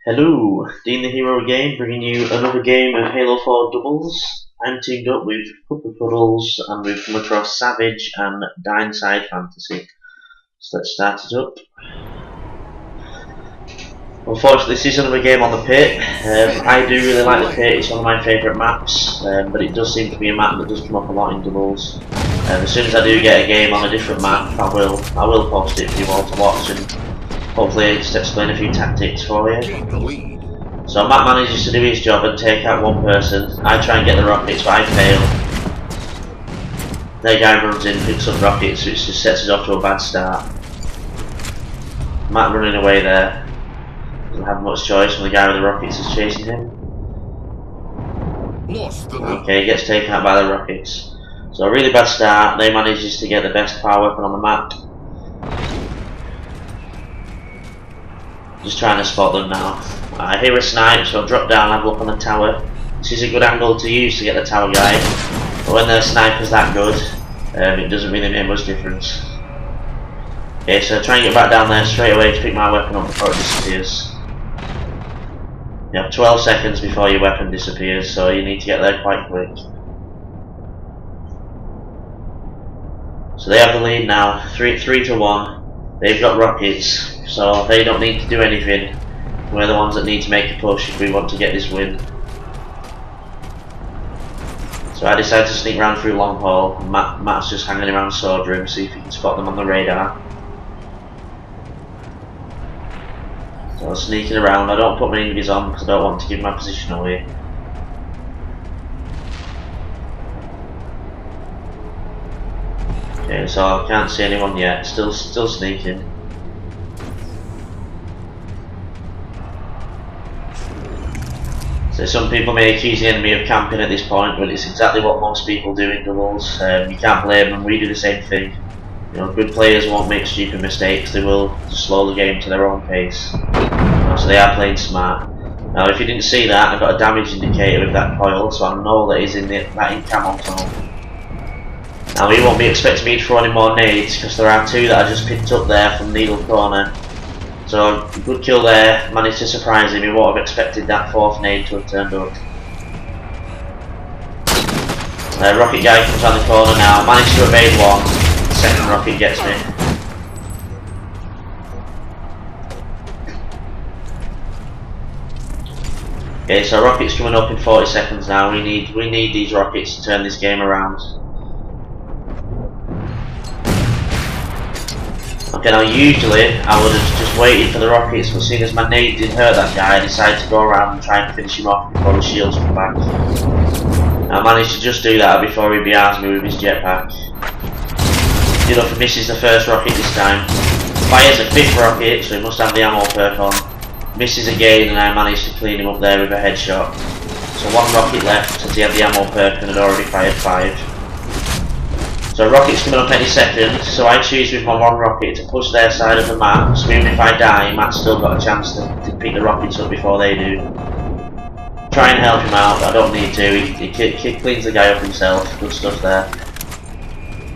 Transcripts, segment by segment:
Hello, Dean the Hero again, bringing you another game of Halo 4 doubles. I'm teamed up with Cuppa Cuddlez and we've come across Savage and DYNSIDE Fantasy. So let's start it up. Unfortunately, this is another game on the pit. I do really like the pit, it's one of my favourite maps, but it does seem to be a map that does come up a lot in doubles. As soon as I do get a game on a different map, I will post it for you all to watch and hopefully just explain a few tactics for you. So Matt manages to do his job and take out one person. I try and get the rockets, but I fail. Their guy runs in, picks up rockets, which just sets us off to a bad start. Matt running away there. Doesn't have much choice when the guy with the rockets is chasing him. Okay, he gets taken out by the rockets. So a really bad start. They manages to get the best power weapon on the map. Just trying to spot them now. I hear a snipe, so I'll drop down and have a look on the tower. This is a good angle to use to get the tower guy. But when the sniper's that good, it doesn't really make much difference. Okay, so try and get back down there straight away to pick my weapon up before it disappears. You have 12 seconds before your weapon disappears, so you need to get there quite quick. So they have the lead now, 3 to 1. They've got rockets, so they don't need to do anything. We're the ones that need to make a push if we want to get this win. So I decided to sneak round through long haul. Matt's just hanging around sword room, see if he can spot them on the radar. So I'm sneaking around. I don't put my invis on because I don't want to give my position away. Okay, so I can't see anyone yet. Still sneaking. So some people may accuse the enemy of camping at this point, but it's exactly what most people do in doubles. You can't blame them. We do the same thing. You know, good players won't make stupid mistakes. They will just slow the game to their own pace. So they are playing smart. Now, if you didn't see that, I got a damage indicator with that coil, so I know that he's in that camo tunnel. Now he won't be expecting me to throw any more nades because there are 2 that I just picked up there from Needle Corner. So good kill there, managed to surprise him. He won't have expected that 4th nade to have turned up. Rocket guy comes around the corner now, managed to evade one. Second rocket gets me. Okay, so rockets coming up in 40 seconds now. We need these rockets to turn this game around. Okay, now usually I would have just waited for the rockets, but seeing as my nade didn't hurt that guy, I decided to go around and try and finish him off before the shields come back. I managed to just do that before he BRs me with his jetpack. Good enough, he misses the first rocket this time. Fires a 5th rocket, so he must have the ammo perk on. Misses again, and I managed to clean him up there with a headshot. So 1 rocket left, as he had the ammo perk and had already fired 5. So rockets coming up any second, so I choose with my 1 rocket to push their side of the map, so even if I die, Matt's still got a chance to pick the rockets up before they do. Try and help him out, but I don't need to, he cleans the guy up himself, good stuff there.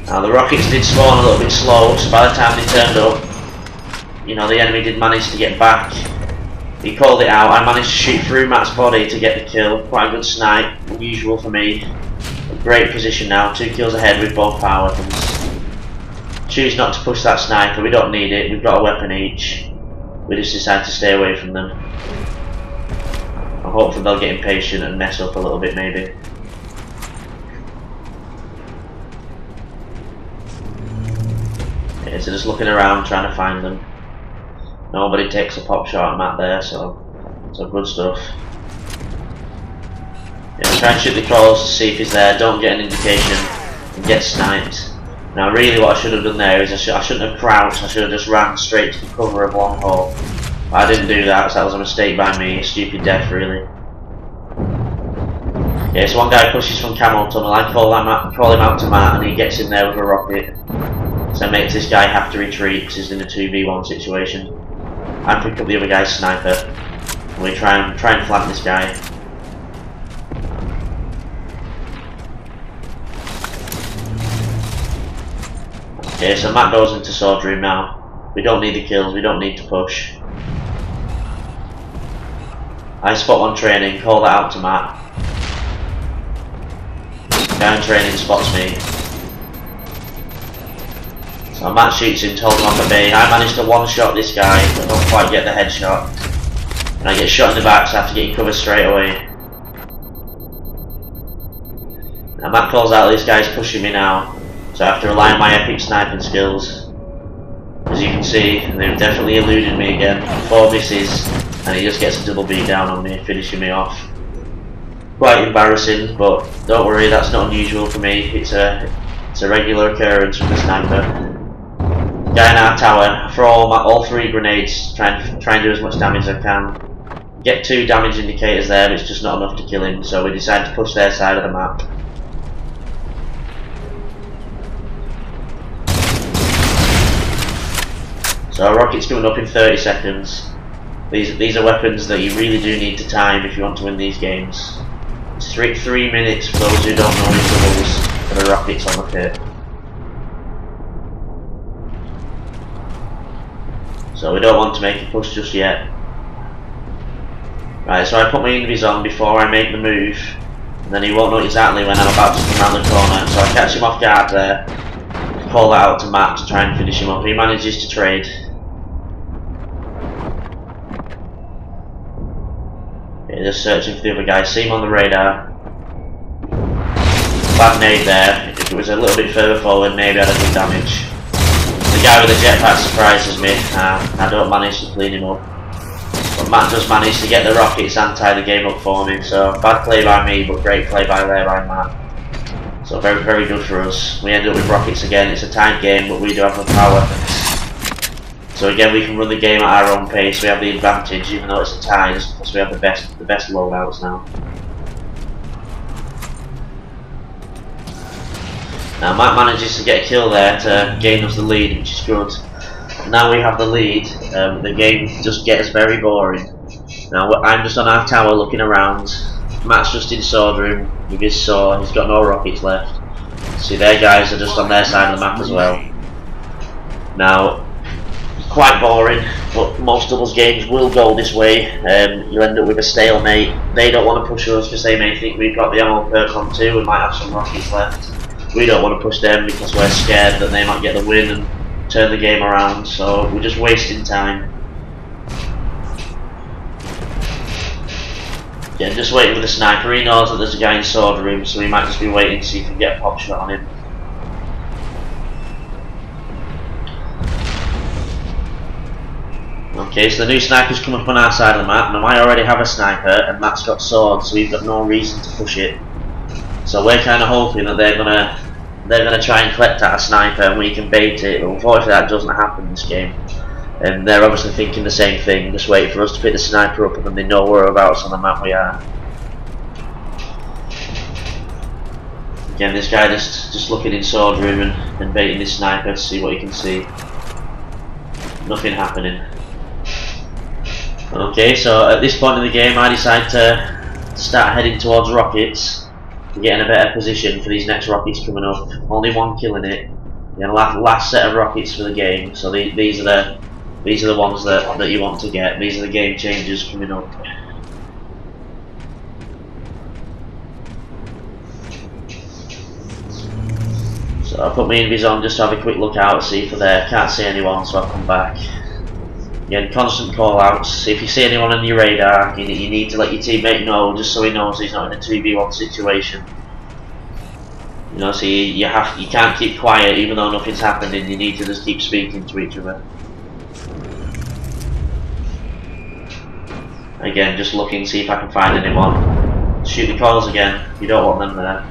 Now the rockets did spawn a little bit slow, so by the time they turned up, you know, the enemy did manage to get back. He called it out, I managed to shoot through Matt's body to get the kill, quite a good snipe, unusual for me. Great position now, 2 kills ahead with both power weapons. Choose not to push that sniper, we don't need it, we've got a weapon each. We just decide to stay away from them. And hopefully they'll get impatient and mess up a little bit maybe. Okay, so just looking around trying to find them. Nobody takes a pop shot at Matt there, so good stuff. Yeah, try and shoot the crawls to see if he's there, don't get an indication and get sniped. Now really what I should have done there is I shouldn't have crouched, I should have just ran straight to the cover of long haul. But I didn't do that, so that was a mistake by me, a stupid death really. Yeah, so one guy pushes from camo tunnel, I call him out to Matt and he gets in there with a rocket. So it makes this guy have to retreat because he's in a 2v1 situation. I pick up the other guy's sniper and we try and flank this guy. Okay, so Matt goes into sword room now. We don't need the kills, we don't need to push. I spot one training, call that out to Matt. Guy in training spots me. So Matt shoots him, told him off a bait. I managed to one-shot this guy, but don't quite get the headshot. And I get shot in the back, so I have to get cover straight away. Now Matt calls out this guy's pushing me now, so I have to rely on my epic sniping skills. As you can see, they've definitely eluded me again. 4 misses, and he just gets a double beat down on me, finishing me off. Quite embarrassing, but don't worry, that's not unusual for me. It's a regular occurrence with the sniper. Guy in our tower, throw all 3 grenades, try and do as much damage as I can. Get 2 damage indicators there, but it's just not enough to kill him, so we decide to push their side of the map. So our rocket's coming up in 30 seconds. These are weapons that you really do need to time if you want to win these games. It's 3 minutes for those who don't know intervals for the rockets on the pit. So we don't want to make a push just yet. Right, so I put my invis on before I make the move, and then he won't know exactly when I'm about to come around the corner, so I catch him off guard there, call that out to Matt to try and finish him up. He manages to trade. Okay, just searching for the other guy, see him on the radar. Bad nade there. If it was a little bit further forward, maybe I'd have done damage. The guy with the jetpack surprises me. I don't manage to clean him up. But Matt does manage to get the rockets and tie the game up for me. So bad play by me, but great play by Matt. So very, very good for us. We end up with rockets again. It's a tied game, but we do have the power. So again, we can run the game at our own pace. We have the advantage, even though it's a tie, just because we have the best loadouts now. Now Matt manages to get a kill there to gain us the lead, which is good. Now we have the lead, the game just gets very boring. Now I'm just on our tower looking around. Matt's just in sword room with his saw, he's got no rockets left. See, their guys are just on their side of the map as well. Now, quite boring, but most of us games will go this way. You'll end up with a stalemate. They don't want to push us because they may think we've got the ammo perk on too, we might have some rockets left. We don't want to push them because we're scared that they might get the win and turn the game around, so we're just wasting time. Yeah, just waiting for the sniper. He knows that there's a guy in sword room, so he might just be waiting to see if he can get a pop shot on him. Okay, so the new sniper's come up on our side of the map. Now I already have a sniper and Matt's got swords, so we've got no reason to push it. So we're kind of hoping that they're gonna try and collect out a sniper and we can bait it, but unfortunately that doesn't happen in this game. And they're obviously thinking the same thing, just waiting for us to pick the sniper up and then they know whereabouts on the map we are. Again, this guy just looking in sword room and baiting this sniper to see what he can see. Nothing happening. Okay, so at this point in the game I decide to start heading towards rockets. Get in a better position for these next rockets coming up. Only 1 kill in it. Yeah, last set of rockets for the game. So these are the ones that you want to get. These are the game changers coming up. So I put my invis on just to have a quick look out, see if they're there. Can't see anyone, so I'll come back. Again, constant call outs. If you see anyone on your radar, you need to let your teammate know, just so he knows he's not in a 2v1 situation. You know, so you can't keep quiet even though nothing's happening. You need to just keep speaking to each other. Again, just looking, see if I can find anyone. Shoot the calls again. You don't want them there.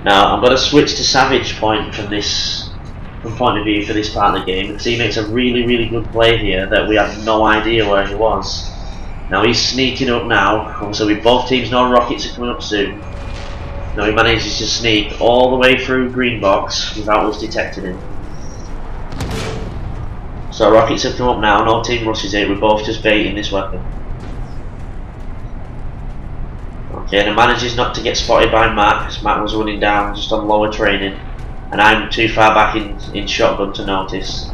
Now I'm going to switch to Savage Point from point of view for this part of the game, because he makes a really good play here that we have no idea where he was. Now he's sneaking up now, so with both teams know rockets are coming up soon. Now he manages to sneak all the way through green box without us detecting him. So rockets have come up now, no team rushes it, we're both just baiting this weapon. Okay, and he manages not to get spotted by Matt, because Matt was running down just on lower training. And I'm too far back in shotgun to notice.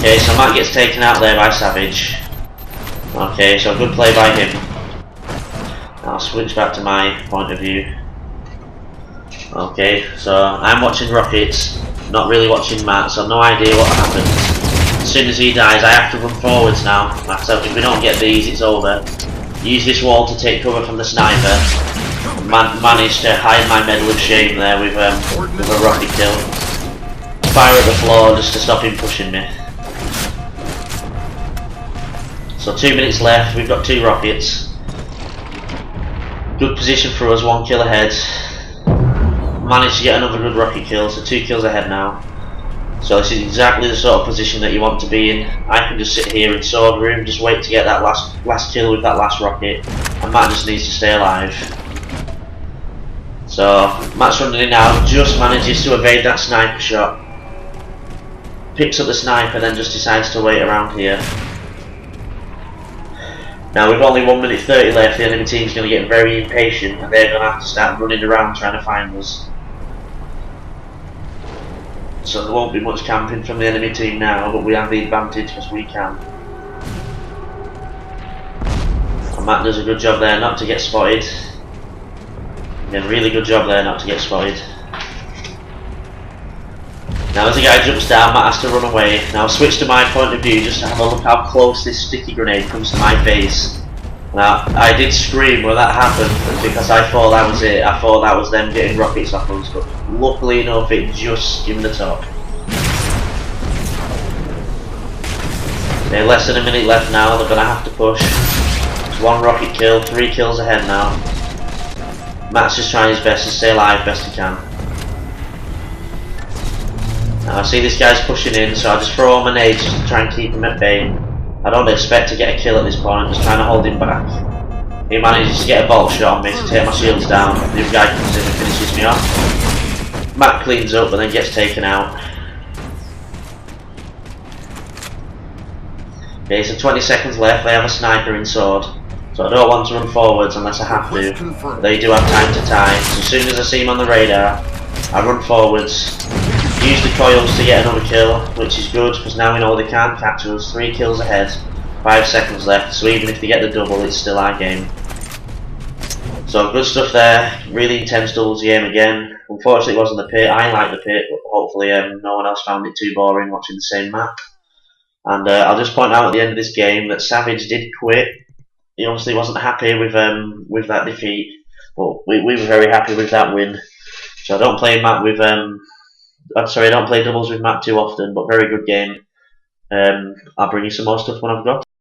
Okay, so Matt gets taken out there by Savage. Okay, so good play by him. I'll switch back to my point of view. Okay, so I'm watching Rockets, not really watching Matt, so no idea what happens. As soon as he dies, I have to run forwards now. Like I said, if we don't get these, it's over. Use this wall to take cover from the sniper. Managed to hide my medal of shame there with a rocket kill. Fire at the floor just to stop him pushing me. So 2 minutes left, we've got 2 rockets. Good position for us, 1 kill ahead. Managed to get another good rocket kill, so 2 kills ahead now. So this is exactly the sort of position that you want to be in. I can just sit here in sword room, just wait to get that last kill with that last rocket, and Matt just needs to stay alive. So Matt's running in now, just manages to evade that sniper shot. Picks up the sniper, then just decides to wait around here. Now we've only 1 minute 30 left, the enemy team's going to get very impatient and they're going to have to start running around trying to find us. So there won't be much camping from the enemy team now, but we have the advantage because we can. And Matt does a good job there not to get spotted. Again, really good job there not to get spotted. Now as the guy jumps down, Matt has to run away. Now I'll switch to my point of view just to have a look how close this sticky grenade comes to my face. Now I did scream when that happened because I thought that was it. I thought that was them getting rockets off us, but luckily enough it just skimmed the top. Okay, less than a minute left now, they're going to have to push. It's 1 rocket kill, 3 kills ahead now. Matt's just trying his best to stay alive best he can. Now I see this guy's pushing in, so I just throw all my nades just to try and keep him at bay. I don't expect to get a kill at this point, I'm just trying to hold him back. He manages to get a ball shot on me to take my shields down. The other guy comes in and finishes me off. Matt cleans up and then gets taken out. Okay, so 20 seconds left, they have a sniper in sword. So I don't want to run forwards unless I have to. They do have time to time, so as soon as I see him on the radar, I run forwards. Use the coils to get another kill, which is good because now we know they can't catch us. 3 kills ahead, 5 seconds left, so even if they get the double, it's still our game. So good stuff there, really intense doubles game again. Unfortunately it wasn't the pit, I like the pit, but hopefully no one else found it too boring watching the same map. And I'll just point out at the end of this game that Savage did quit. He obviously wasn't happy with that defeat, but we were very happy with that win. So I don't play Matt with I'm sorry, I don't play doubles with Matt too often, but very good game. I'll bring you some more stuff when I've got.